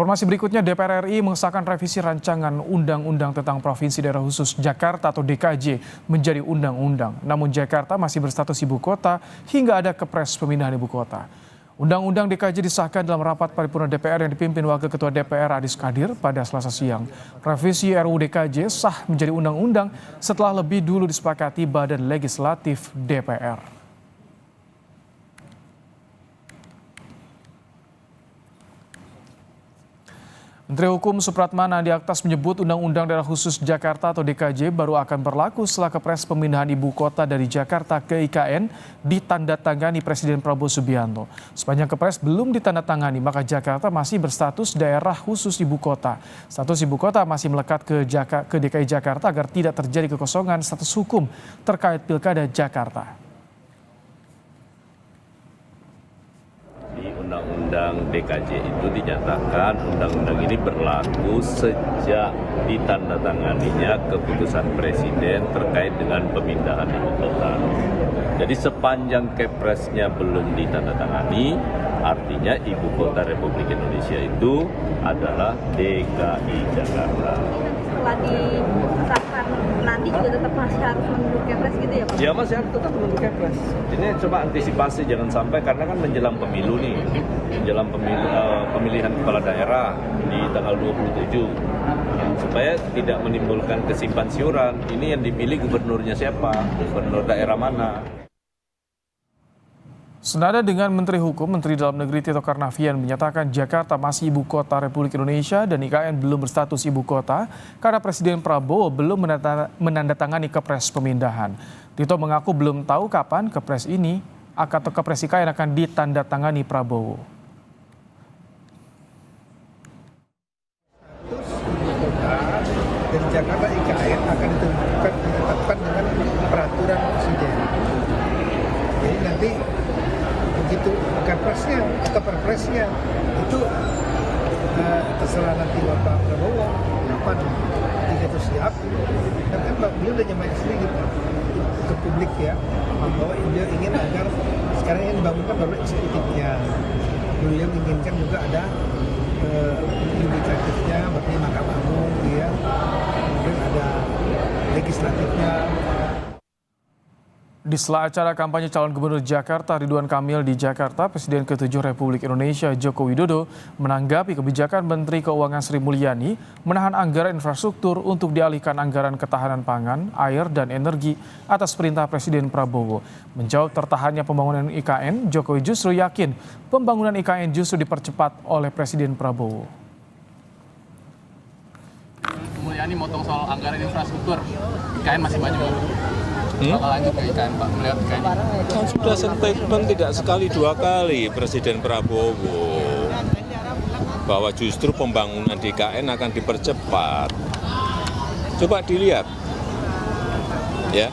Informasi berikutnya, DPR RI mengesahkan revisi rancangan Undang-Undang tentang Provinsi Daerah Khusus Jakarta atau DKJ menjadi undang-undang. Namun Jakarta masih berstatus ibu kota hingga ada kepres pemindahan ibu kota. Undang-Undang DKJ disahkan dalam rapat paripurna DPR yang dipimpin Wakil Ketua DPR Adis Kadir pada Selasa siang. Revisi RUU DKJ sah menjadi undang-undang setelah lebih dulu disepakati Badan Legislatif DPR. Menteri Hukum Supratman Andi Aktas menyebut Undang-Undang Daerah Khusus Jakarta atau DKJ baru akan berlaku setelah kepres pemindahan ibu kota dari Jakarta ke IKN ditandatangani Presiden Prabowo Subianto. Sepanjang kepres belum ditandatangani, maka Jakarta masih berstatus daerah khusus ibu kota. Status ibu kota masih melekat ke DKI Jakarta agar tidak terjadi kekosongan status hukum terkait Pilkada Jakarta. Undang-Undang DKJ itu dinyatakan undang-undang ini berlaku sejak ditandatanganinya keputusan Presiden terkait dengan pemindahan ibu kota. Jadi sepanjang kepresnya belum ditandatangani, artinya ibu kota Republik Indonesia itu adalah DKI Jakarta. Setelah disahkan nanti juga tetap masih harus menunggu kepres gitu ya Pak? Ya masih harus tetap menunggu kepres. Ini coba antisipasi jangan sampai, karena kan menjelang pemilu nih, menjelang pemilihan kepala daerah di tanggal 27, supaya tidak menimbulkan kesimpang siuran. Ini yang dipilih gubernurnya siapa, gubernur daerah mana. Senada dengan Menteri Hukum, Menteri Dalam Negeri Tito Karnavian menyatakan Jakarta masih ibu kota Republik Indonesia dan IKN belum berstatus ibu kota karena Presiden Prabowo belum menandatangani kepres pemindahan. Tito mengaku belum tahu kapan kepres ini atau kepres IKN akan ditandatangani Prabowo. Dari Jakarta IKN akan ditetapkan dengan peraturan Presiden. Jadi nanti begitu kepresnya atau perpresnya itu terserah nanti Bapak Prabowo kapan jika itu siap. Dan kan Pak beliau udah nyampaikan sendiri ke publik ya, bahwa dia ingin agar sekarang yang dibangunkan baru eksekutifnya. Beliau inginkan juga ada yudikatifnya, berarti Mahkamah Agung, ya, kemudian ada legislatifnya. Di sela acara kampanye calon gubernur Jakarta Ridwan Kamil di Jakarta, Presiden ke-7 Republik Indonesia Joko Widodo menanggapi kebijakan Menteri Keuangan Sri Mulyani menahan anggaran infrastruktur untuk dialihkan anggaran ketahanan pangan, air, dan energi atas perintah Presiden Prabowo. Menjawab tertahannya pembangunan IKN, Jokowi justru yakin pembangunan IKN justru dipercepat oleh Presiden Prabowo. Mulyani motong soal anggaran infrastruktur, IKN masih maju. Lanjut ke IKN Pak, melihat IKN. Kan sudah statement tidak sekali dua kali Presiden Prabowo bahwa justru pembangunan di IKN akan dipercepat. Coba dilihat, ya.